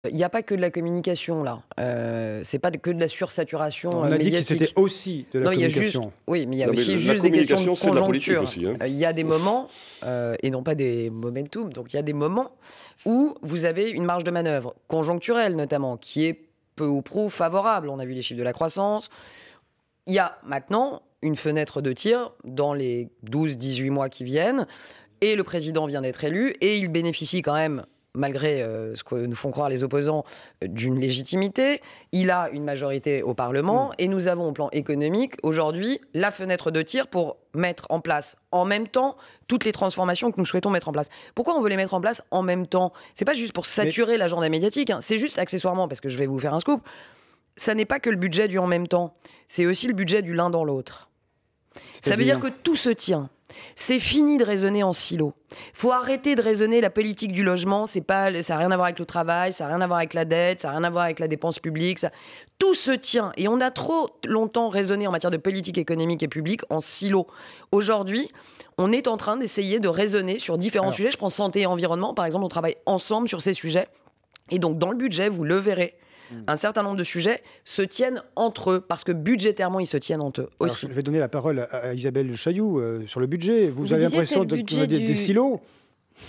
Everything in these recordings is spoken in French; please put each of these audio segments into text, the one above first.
Il n'y a pas que de la communication là. C'est pas que de la sursaturation On a dit que médiatique. c'était aussi de la Non, il y a communication. juste, oui, mais il y a Non, mais aussi la juste des questions de communication, c'est de la politique conjoncture. aussi, hein. Il y a des moments, et non pas des momentum, donc il y a des moments où vous avez une marge de manœuvre conjoncturelle notamment, qui est peu ou prou favorable. On a vu les chiffres de la croissance. Il y a maintenant une fenêtre de tir dans les 12-18 mois qui viennent, et le président vient d'être élu, et il bénéficie quand même, malgré ce que nous font croire les opposants, d'une légitimité. Il a une majorité au Parlement, et nous avons au plan économique, aujourd'hui, la fenêtre de tir pour mettre en place en même temps toutes les transformations que nous souhaitons mettre en place. Pourquoi on veut les mettre en place en même temps? C'est pas juste pour saturer l'agenda médiatique, hein. C'est juste accessoirement, parce que je vais vous faire un scoop, ça n'est pas que le budget du en même temps, c'est aussi le budget du l'un dans l'autre. Ça veut dire que tout se tient. C'est fini de raisonner en silo. Faut arrêter de raisonner la politique du logement. Ça n'a rien à voir avec le travail, ça n'a rien à voir avec la dette, ça n'a rien à voir avec la dépense publique. Tout se tient. Et on a trop longtemps raisonné en matière de politique économique et publique en silo. Aujourd'hui, on est en train d'essayer de raisonner sur différents sujets. Je prends santé et environnement, par exemple, on travaille ensemble sur ces sujets. Et donc, dans le budget, vous le verrez, un certain nombre de sujets se tiennent entre eux, parce que budgétairement, ils se tiennent entre eux aussi. Alors, je vais donner la parole à Isabelle Chailloux sur le budget. Vous avez l'impression des silos?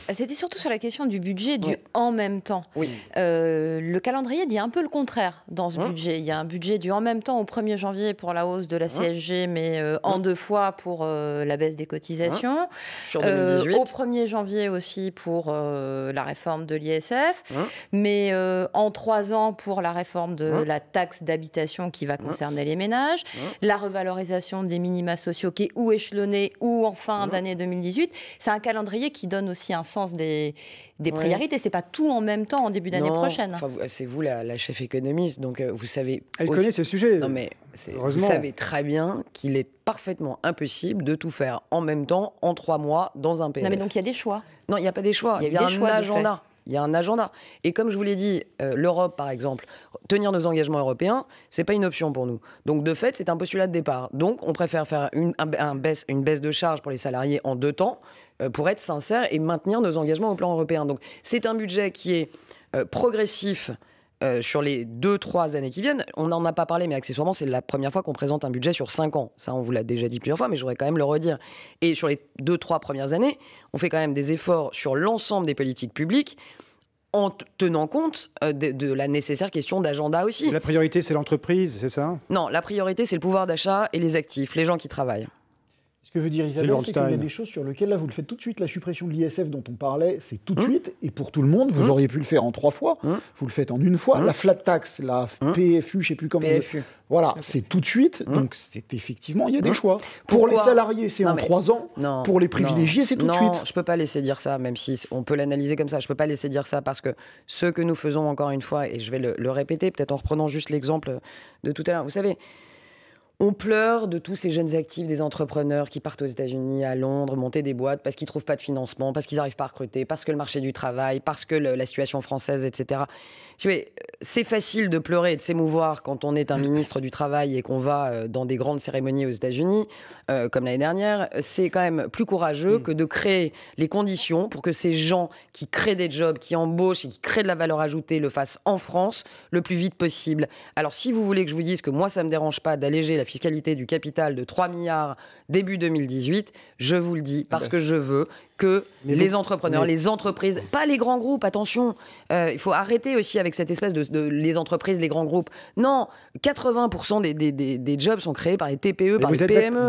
C'était surtout sur la question du budget, du en même temps. Oui. Le calendrier dit un peu le contraire dans ce budget. Il y a un budget du en même temps au 1er janvier pour la hausse de la CSG, mais en 2 fois pour la baisse des cotisations. Sur 2018. Au 1er janvier aussi pour la réforme de l'ISF, mais en 3 ans pour la réforme de la taxe d'habitation qui va concerner les ménages, la revalorisation des minima sociaux qui est ou échelonnée ou en fin d'année 2018. C'est un calendrier qui donne aussi un sens des priorités. C'est pas tout en même temps en début d'année prochaine. Enfin, c'est vous la chef économiste, donc vous savez. Elle connaît ces sujets. Non mais vous savez très bien qu'il est parfaitement impossible de tout faire en même temps en 3 mois dans un PLF. Non mais donc il y a des choix. Non, il n'y a pas des choix. Il y a un agenda. Il y a un agenda. Et comme je vous l'ai dit, l'Europe, par exemple, tenir nos engagements européens, c'est pas une option pour nous. Donc, de fait, c'est un postulat de départ. Donc, on préfère faire une baisse de charge pour les salariés en 2 temps pour être sincère et maintenir nos engagements au plan européen. Donc, c'est un budget qui est progressif sur les 2-3 années qui viennent. On n'en a pas parlé, mais accessoirement, c'est la première fois qu'on présente un budget sur 5 ans. Ça, on vous l'a déjà dit plusieurs fois, mais je voudrais quand même le redire. Et sur les 2-3 premières années, on fait quand même des efforts sur l'ensemble des politiques publiques en tenant compte de la nécessaire question d'agenda aussi. La priorité, c'est l'entreprise, c'est ça? Non, la priorité, c'est le pouvoir d'achat et les actifs, les gens qui travaillent. Ce que veut dire Isabelle, c'est qu'il y a des choses sur lesquelles, là, vous le faites tout de suite. La suppression de l'ISF dont on parlait, c'est tout de suite. Et pour tout le monde, vous auriez pu le faire en 3 fois. Vous le faites en 1 fois. La flat tax, la PFU, je ne sais plus comment. PFU. Voilà, c'est tout de suite. Donc, c'est effectivement, il y a des choix. Pour les salariés, c'est en 3 ans. Non, pour les privilégiés, c'est tout de suite. Non, je ne peux pas laisser dire ça, même si on peut l'analyser comme ça. Je ne peux pas laisser dire ça parce que ce que nous faisons, encore une fois, et je vais le répéter, peut-être en reprenant juste l'exemple de tout à l'heure. Vous savez, on pleure de tous ces jeunes actifs, des entrepreneurs qui partent aux États-Unis, à Londres, monter des boîtes parce qu'ils ne trouvent pas de financement, parce qu'ils n'arrivent pas à recruter, parce que le marché du travail, parce que la situation française, etc. C'est facile de pleurer et de s'émouvoir quand on est un ministre du Travail et qu'on va dans des grandes cérémonies aux États-Unis, comme l'année dernière. C'est quand même plus courageux que de créer les conditions pour que ces gens qui créent des jobs, qui embauchent et qui créent de la valeur ajoutée le fassent en France le plus vite possible. Alors, si vous voulez que je vous dise que moi, ça ne me dérange pas d'alléger la fiscalité du capital de 3 milliards début 2018, je vous le dis, parce que je veux que les entrepreneurs, les entreprises, pas les grands groupes, attention, il faut arrêter aussi avec cette espèce de les entreprises, les grands groupes. Non, 80% des jobs sont créés par les TPE, par les PME.